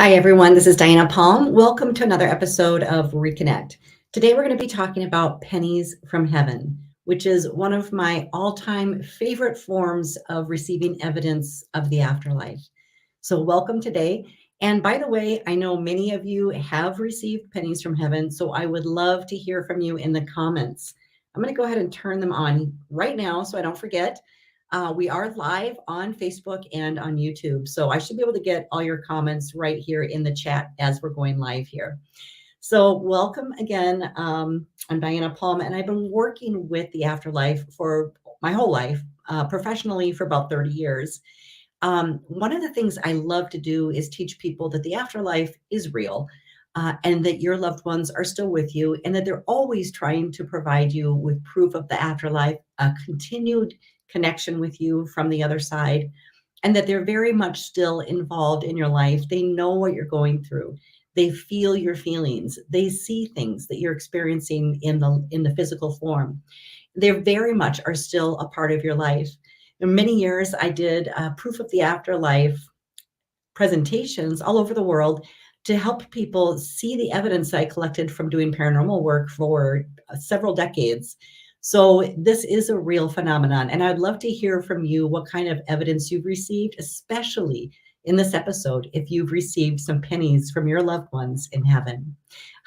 Hi, everyone. This is Diana Palm. Welcome to another episode of Reconnect. Today, we're going to be talking about pennies from heaven, which is one of my all time favorite forms of receiving evidence of the afterlife. So, welcome today. And by the way, I know many of you have received pennies from heaven, so I would love to hear from you in the comments. I'm going to go ahead and turn them on right now so I don't forget. We are live on Facebook and on YouTube. So I should be able to get all your comments right here in the chat as we're going live here. So welcome again. I'm Diana Palm, and I've been working with the afterlife for my whole life, professionally for about 30 years. One of the things I love to do is teach people that the afterlife is real. And that your loved ones are still with you, and that they're always trying to provide you with proof of the afterlife, a continued connection with you from the other side, and that they're very much still involved in your life. They know what you're going through. They feel your feelings. They see things that you're experiencing in the physical form. They very much are still a part of your life. In many years, I did proof of the afterlife presentations all over the world to help people see the evidence I collected from doing paranormal work for several decades. So this is a real phenomenon, and I'd love to hear from you what kind of evidence you've received, especially in this episode, if you've received some pennies from your loved ones in heaven.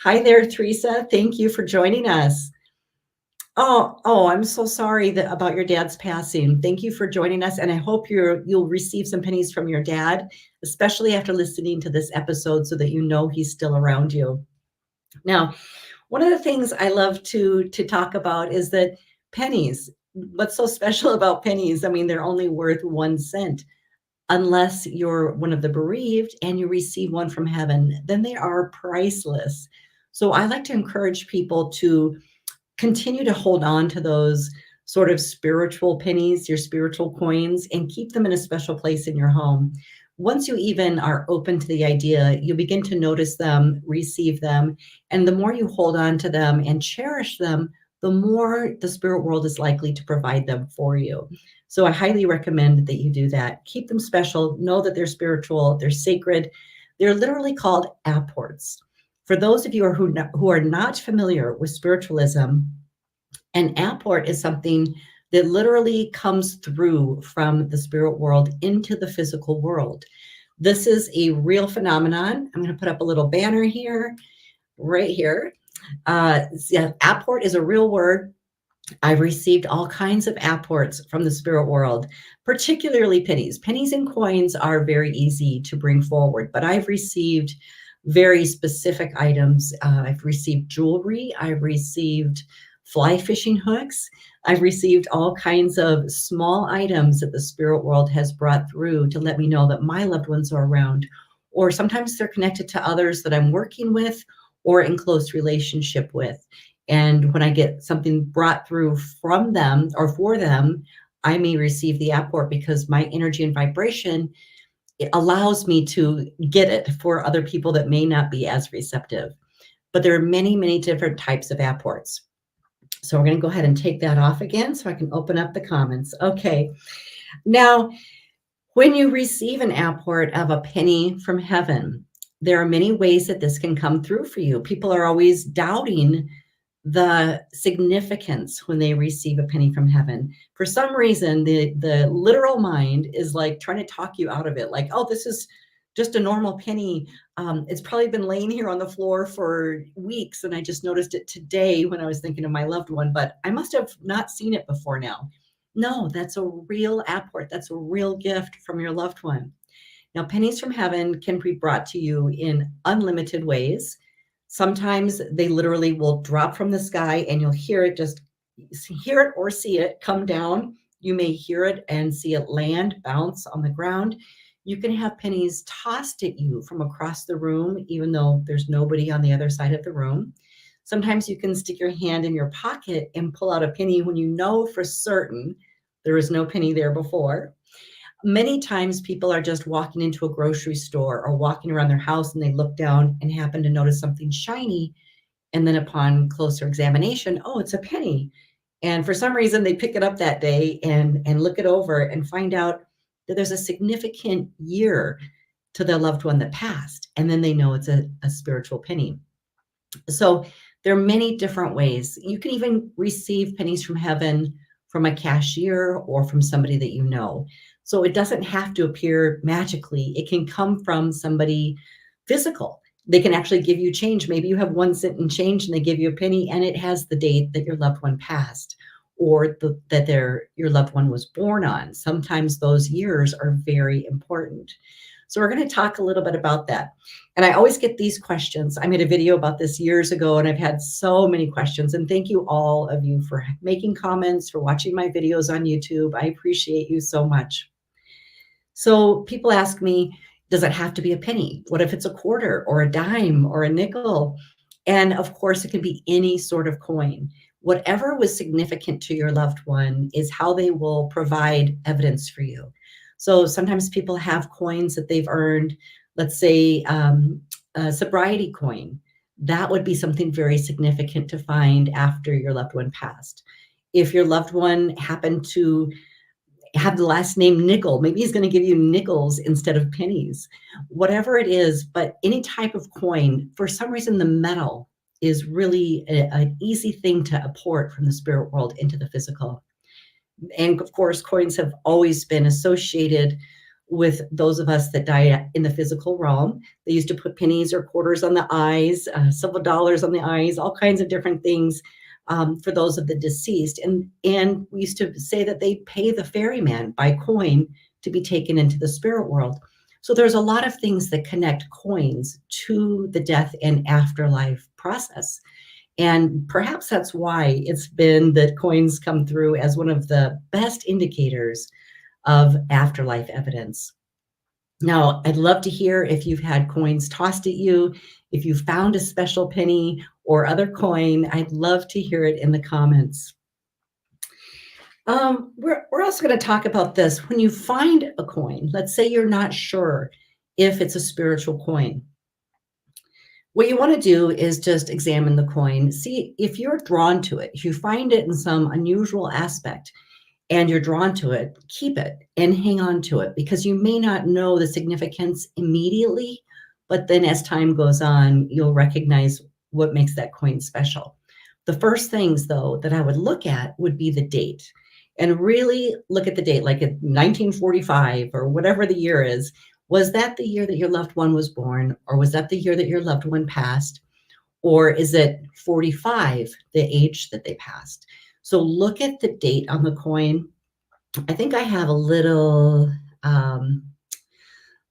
Hi there, Teresa. Thank you for joining us. Oh, I'm so sorry about your dad's passing. Thank you for joining us, and I hope you'll receive some pennies from your dad, especially after listening to this episode, so that you know he's still around you. Now, one of the things I love to talk about is that pennies. What's so special about pennies? I mean, they're only worth 1 cent. Unless you're one of the bereaved and you receive one from heaven, then they are priceless. So I like to encourage people to continue to hold on to those sort of spiritual pennies, your spiritual coins, and keep them in a special place in your home. Once you even are open to the idea, you begin to notice them, receive them, and the more you hold on to them and cherish them, the more the spirit world is likely to provide them for you. So I highly recommend that you do that. Keep them special. Know that they're spiritual, they're sacred. They're literally called apports. For those of you who are not familiar with spiritualism, an apport is something that literally comes through from the spirit world into the physical world. This is a real phenomenon. I'm going to put up a little banner here, right here. Apport is a real word. I've received all kinds of apports from the spirit world, particularly pennies. Pennies and coins are very easy to bring forward, but I've received very specific items. I've received jewelry. I've received fly fishing hooks. I've received all kinds of small items that the spirit world has brought through to let me know that my loved ones are around. Or sometimes they're connected to others that I'm working with or in close relationship with. And when I get something brought through from them or for them, I may receive the apport because my energy and vibration, it allows me to get it for other people that may not be as receptive. But there are many, many different types of apports. So we're going to go ahead and take that off again so I can open up the comments. Okay. Now, when you receive an apport of a penny from heaven, there are many ways that this can come through for you. People are always doubting the significance when they receive a penny from heaven. For some reason, the literal mind is like trying to talk you out of it. Like, oh, this is just a normal penny. It's probably been laying here on the floor for weeks, and I just noticed it today when I was thinking of my loved one, but I must have not seen it before now. No, that's a real apport. That's a real gift from your loved one. Now, pennies from heaven can be brought to you in unlimited ways. Sometimes they literally will drop from the sky and you'll hear it or see it come down. You may hear it and see it land, bounce on the ground. You can have pennies tossed at you from across the room, even though there's nobody on the other side of the room. Sometimes you can stick your hand in your pocket and pull out a penny when you know for certain there was no penny there before. Many times people are just walking into a grocery store or walking around their house and they look down and happen to notice something shiny. And then upon closer examination, oh, it's a penny. And for some reason, they pick it up that day and look it over and find out that there's a significant year to their loved one that passed, and then they know it's a spiritual penny. So there are many different ways. You can even receive pennies from heaven from a cashier or from somebody that you know. So it doesn't have to appear magically. It can come from somebody physical. They can actually give you change. Maybe you have 1 cent in change and they give you a penny and it has the date that your loved one passed or that your loved one was born on. Sometimes those years are very important. So we're going to talk a little bit about that. And I always get these questions. I made a video about this years ago, and I've had so many questions. And thank you all of you for making comments, for watching my videos on YouTube. I appreciate you so much. So people ask me, does it have to be a penny? What if it's a quarter or a dime or a nickel? And of course, it can be any sort of coin. Whatever was significant to your loved one is how they will provide evidence for you. So sometimes people have coins that they've earned, let's say a sobriety coin. That would be something very significant to find after your loved one passed. If your loved one happened to have the last name Nickel, maybe he's going to give you nickels instead of pennies, whatever it is. But any type of coin, for some reason, the metal is really an easy thing to apport from the spirit world into the physical. And of course, coins have always been associated with those of us that die in the physical realm. They used to put pennies or quarters on the eyes, several dollars on the eyes, all kinds of different things for those of the deceased. And we used to say that they pay the ferryman by coin to be taken into the spirit world. So there's a lot of things that connect coins to the death and afterlife process. And perhaps that's why it's been that coins come through as one of the best indicators of afterlife evidence. Now, I'd love to hear if you've had coins tossed at you, if you found a special penny or other coin. I'd love to hear it in the comments. We're also going to talk about this. When you find a coin, let's say you're not sure if it's a spiritual coin. What you want to do is just examine the coin, see if you're drawn to it. If you find it in some unusual aspect and you're drawn to it, keep it and hang on to it, because you may not know the significance immediately, but then as time goes on, you'll recognize what makes that coin special. The first things, though, that I would look at would be the date, and really look at the date, like in 1945 or whatever the year is. Was that the year that your loved one was born, or was that the year that your loved one passed? Or is it 45, the age that they passed? So look at the date on the coin. I think I have a little,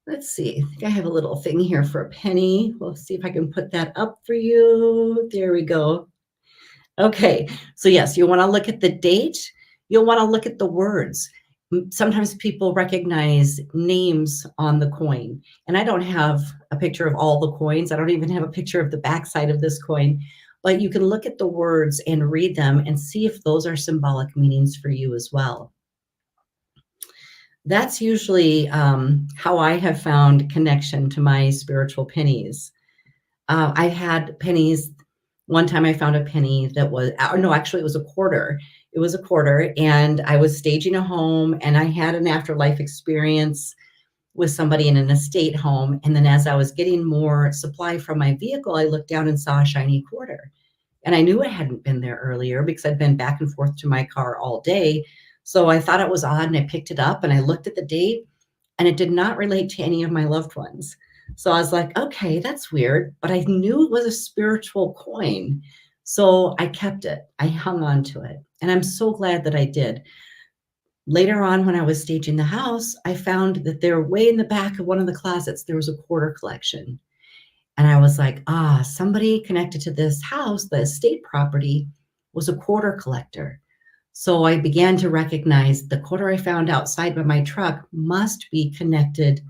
let's see, I think I have a little thing here for a penny. We'll see if I can put that up for you. There we go. Okay, so yes, you want to look at the date. You'll want to look at the words. Sometimes people recognize names on the coin, and I don't have a picture of all the coins. I don't even have a picture of the backside of this coin, but you can look at the words and read them and see if those are symbolic meanings for you as well. That's usually how I have found connection to my spiritual pennies. I've had pennies. One time I found a penny that was, no, actually it was a quarter. It was a quarter, and I was staging a home, and I had an afterlife experience with somebody in an estate home. And then as I was getting more supply from my vehicle, I looked down and saw a shiny quarter. And I knew I hadn't been there earlier because I'd been back and forth to my car all day. So I thought it was odd, and I picked it up and I looked at the date, and it did not relate to any of my loved ones. So I was like, okay, that's weird, but I knew it was a spiritual coin. So I kept it. I hung on to it. And I'm so glad that I did. Later on, when I was staging the house, I found that there, way in the back of one of the closets, there was a quarter collection. And I was like, somebody connected to this house, the estate property, was a quarter collector. So I began to recognize the quarter I found outside by my truck must be connected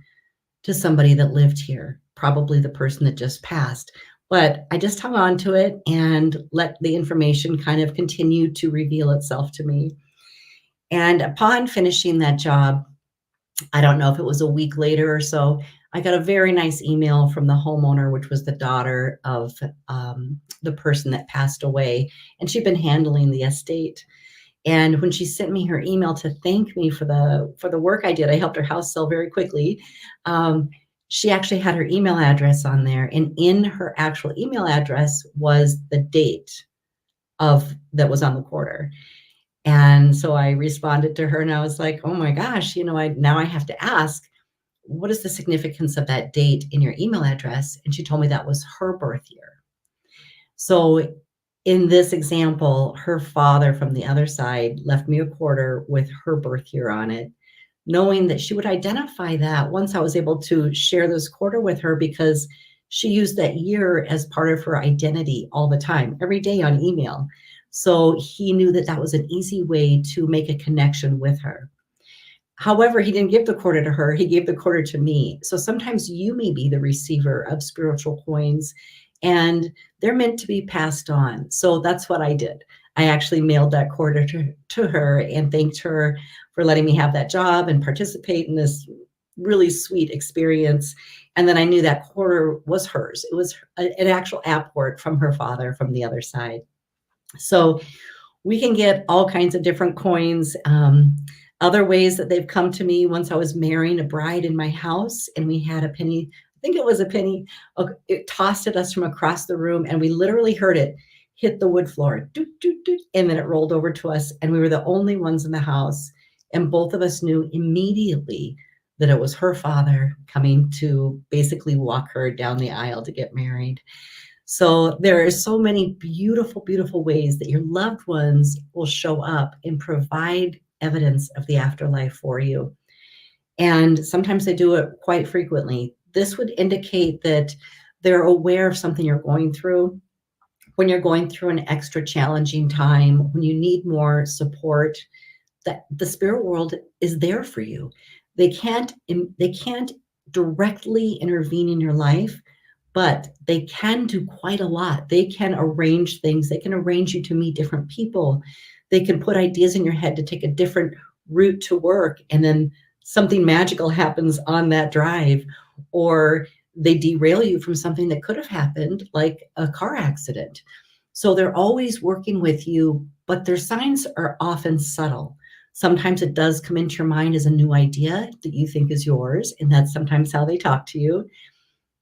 to somebody that lived here, probably the person that just passed. But I just hung on to it and let the information kind of continue to reveal itself to me. And upon finishing that job, I don't know if it was a week later or so, I got a very nice email from the homeowner, which was the daughter of the person that passed away. And she'd been handling the estate. And when she sent me her email to thank me for the work I did, I helped her house sell very quickly. she actually had her email address on there, and in her actual email address was the date of that was on the quarter. And so I responded to her and I was like, "Oh my gosh, I have to ask, what is the significance of that date in your email address?" And she told me that was her birth year. So in this example, her father from the other side left me a quarter with her birth year on it, knowing that she would identify that once I was able to share this quarter with her, because she used that year as part of her identity all the time, every day on email. So he knew that that was an easy way to make a connection with her. However, he didn't give the quarter to her, he gave the quarter to me. So sometimes you may be the receiver of spiritual coins, and they're meant to be passed on. So that's what I did. I actually mailed that quarter to her and thanked her for letting me have that job and participate in this really sweet experience. And then I knew that quarter was hers. It was an actual apport from her father from the other side. So we can get all kinds of different coins. Other ways that they've come to me, once I was marrying a bride in my house and we had a penny, I think it was a penny, it tossed at us from across the room and we literally heard it hit the wood floor, doot, doot, doot, and then it rolled over to us and we were the only ones in the house. And both of us knew immediately that it was her father coming to basically walk her down the aisle to get married. So there are so many beautiful, beautiful ways that your loved ones will show up and provide evidence of the afterlife for you. And sometimes they do it quite frequently. This would indicate that they're aware of something you're going through. When you're going through an extra challenging time, when you need more support, that the spirit world is there for you. They can't directly intervene in your life, but they can do quite a lot. They can arrange things. They can arrange you to meet different people. They can put ideas in your head to take a different route to work, and then something magical happens on that drive, or they derail you from something that could have happened, like a car accident. So they're always working with you, but their signs are often subtle. Sometimes it does come into your mind as a new idea that you think is yours, and that's sometimes how they talk to you.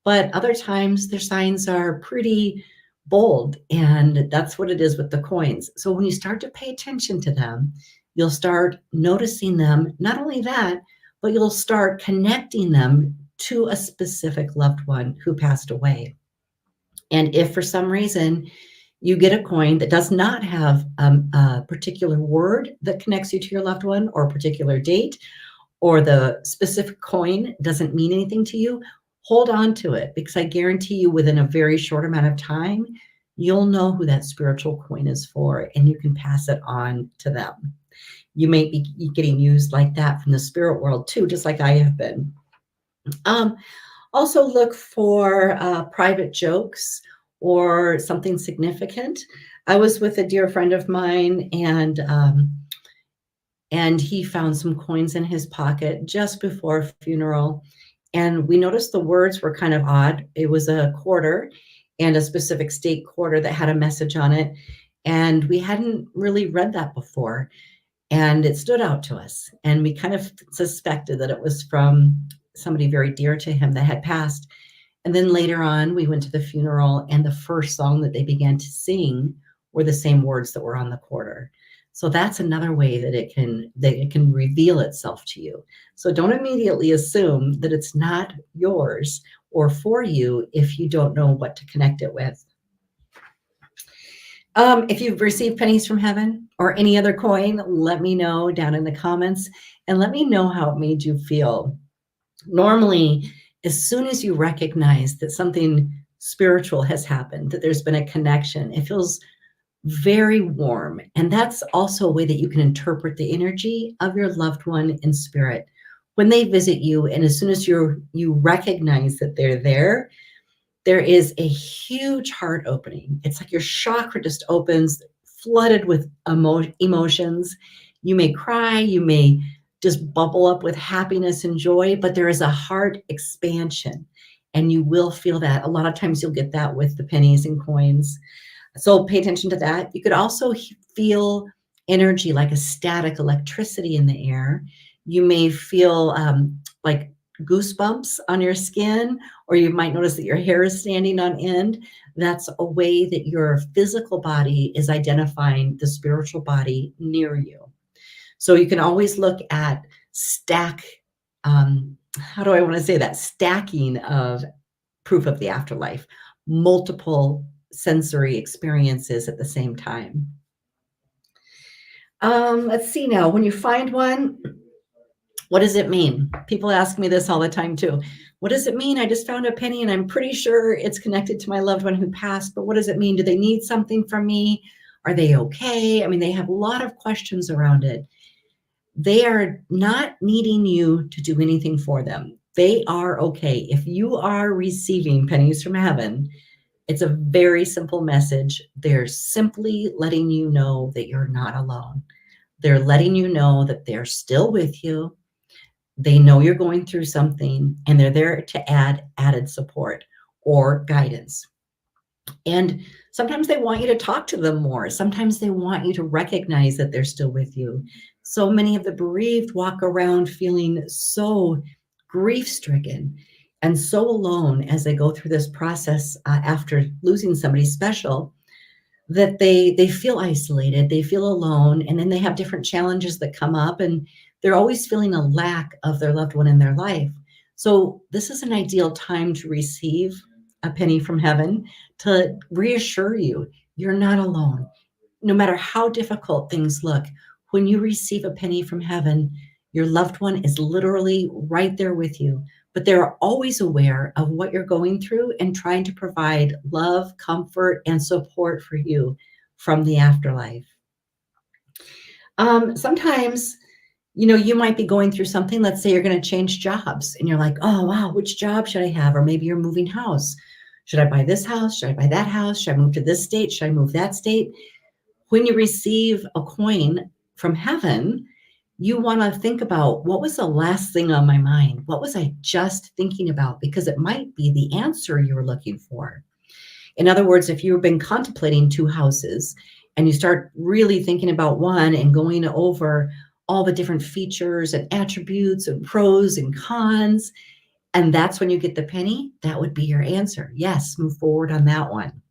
But other times their signs are pretty bold, and that's what it is with the coins. So when you start to pay attention to them, you'll start noticing them. Not only that, but you'll start connecting them to a specific loved one who passed away. And if for some reason you get a coin that does not have a particular word that connects you to your loved one, or a particular date, or the specific coin doesn't mean anything to you, hold on to it, because I guarantee you within a very short amount of time, you'll know who that spiritual coin is for and you can pass it on to them. You may be getting used like that from the spirit world too, just like I have been. Also look for private jokes or something significant. I was with a dear friend of mine, and he found some coins in his pocket just before a funeral. And we noticed the words were kind of odd. It was a quarter, and a specific state quarter that had a message on it. And we hadn't really read that before. And it stood out to us. And we kind of suspected that it was from somebody very dear to him that had passed. And then later on, we went to the funeral, and the first song that they began to sing were the same words that were on the quarter. So that's another way that it can reveal itself to you. So don't immediately assume that it's not yours or for you if you don't know what to connect it with. If you've received pennies from heaven or any other coin, let me know down in the comments and let me know how it made you feel. Normally, as soon as you recognize that something spiritual has happened, that there's been a connection, it feels very warm. And that's also a way that you can interpret the energy of your loved one in spirit. When they visit you, and as soon as you recognize that they're there, there is a huge heart opening. It's like your chakra just opens, flooded with emotions. You may cry, you may just bubble up with happiness and joy, but there is a heart expansion, and you will feel that. A lot of times you'll get that with the pennies and coins. So pay attention to that. You could also feel energy like a static electricity in the air. You may feel like goosebumps on your skin, or you might notice that your hair is standing on end. That's a way that your physical body is identifying the spiritual body near you. So you can always look at how do I want to say that? Stacking of proof of the afterlife, multiple sensory experiences at the same time. Let's see now, when you find one, what does it mean? People ask me this all the time too. What does it mean? I just found a penny and I'm pretty sure it's connected to my loved one who passed, but what does it mean? Do they need something from me? Are they okay? I mean, they have a lot of questions around it. They are not needing you to do anything for them. They are okay. If you are receiving pennies from heaven, it's a very simple message. They're simply letting you know that you're not alone. They're letting you know that they're still with you. They know you're going through something, and they're there to add added support or guidance. And sometimes they want you to talk to them more. Sometimes they want you to recognize that they're still with you. So many of the bereaved walk around feeling so grief-stricken and so alone as they go through this process after losing somebody special, that they feel isolated, they feel alone, and then they have different challenges that come up, and they're always feeling a lack of their loved one in their life. So this is an ideal time to receive a penny from heaven to reassure you you're not alone. No matter how difficult things look, when you receive a penny from heaven, your loved one is literally right there with you, but they're always aware of what you're going through and trying to provide love, comfort, and support for you from the afterlife. Sometimes, you might be going through something. Let's say you're going to change jobs and you're like, oh, wow, which job should I have? Or maybe you're moving house. Should I buy this house? Should I buy that house? Should I move to this state? Should I move that state? When you receive a coin from heaven, you want to think about, what was the last thing on my mind? What was I just thinking about? Because it might be the answer you were looking for. In other words, if you've been contemplating two houses and you start really thinking about one and going over all the different features and attributes and pros and cons, and that's when you get the penny, that would be your answer. Yes, move forward on that one.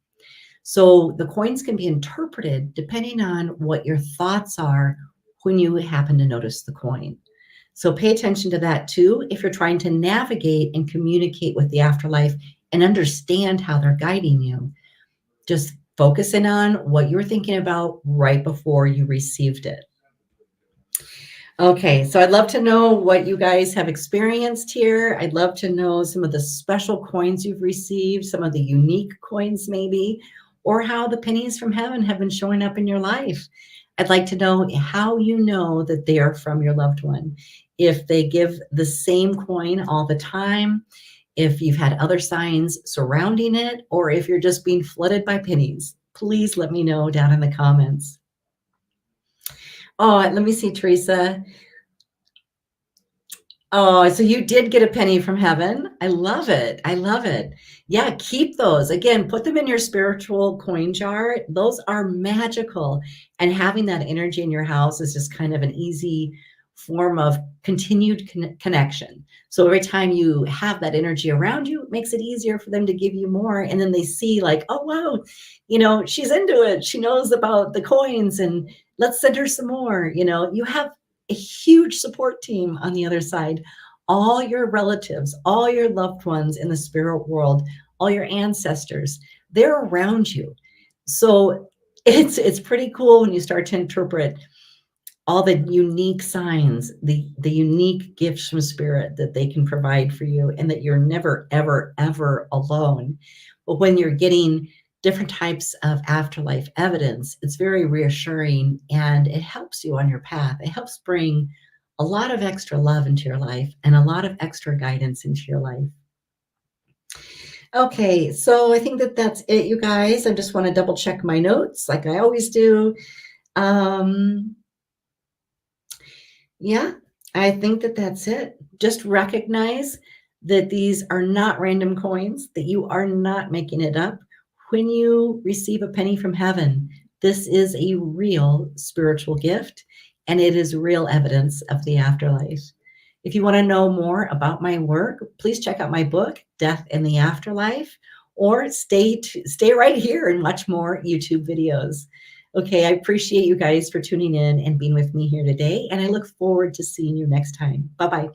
So the coins can be interpreted depending on what your thoughts are when you happen to notice the coin. So pay attention to that too if you're trying to navigate and communicate with the afterlife and understand how they're guiding you. Just focus in on what you were thinking about right before you received it. Okay, so I'd love to know what you guys have experienced here. I'd love to know some of the special coins you've received, some of the unique coins maybe, or how the pennies from heaven have been showing up in your life. I'd like to know how you know that they are from your loved one. If they give the same coin all the time, if you've had other signs surrounding it, or if you're just being flooded by pennies. Please let me know down in the comments. Oh, let me see, Teresa. Oh, so you did get a penny from heaven. I love it. I love it. Yeah, keep those. Again, put them in your spiritual coin jar. Those are magical. And having that energy in your house is just kind of an easy form of continued connection. So every time you have that energy around you, it makes it easier for them to give you more. And then they see like, oh, wow, she's into it. She knows about the coins and let's send her some more. You have a huge support team on the other side. All your relatives, all your loved ones in the spirit world, all your ancestors, they're around you. So it's pretty cool when you start to interpret all the unique signs, the unique gifts from spirit that they can provide for you, and that you're never, ever, ever alone. But when you're getting different types of afterlife evidence, it's very reassuring and it helps you on your path. It helps bring a lot of extra love into your life and a lot of extra guidance into your life. Okay, so I think that's it, you guys. I just want to double check my notes like I always do. Yeah, I think that's it. Just recognize that these are not random coins, that you are not making it up. When you receive a penny from heaven, this is a real spiritual gift, and it is real evidence of the afterlife. If you want to know more about my work, please check out my book, Death and the Afterlife, or stay right here and watch more YouTube videos. Okay, I appreciate you guys for tuning in and being with me here today, and I look forward to seeing you next time. Bye-bye.